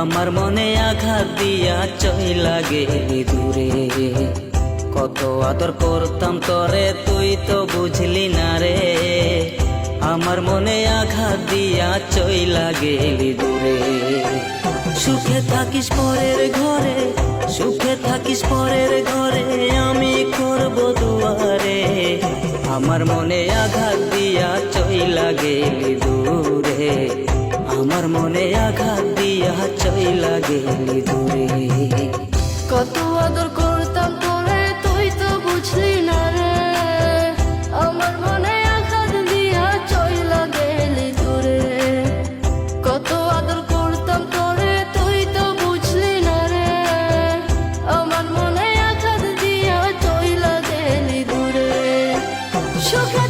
আমার মনে আঘাত দিয়া চইলা গেলি দূরে। কত আদর করতাম তরে তুই তো বুঝলি না রে, আমার মনে আঘাত দিয়া চইলা গেলি দূরে। সুখে থাকিস পরের ঘরে, সুখে থাকিস পরের ঘরে, আমি করব দুয়ারে। আমার মনে আঘাত দিয়া চইলা গেলি দূরে, আমার মনে আঘাত দিয়া চইলা গেলি দূরে। কত আদর করতাম তোরে তুই তো বুঝলি না রে, আমার মনে আঘাত দিয়া চইলা গেলি দূরে। কত আদর করতাম তোরে তুই তো বুঝলি না রে, আমার মনে আঘাত দিয়া চইলা গেলি দূরে। সুখে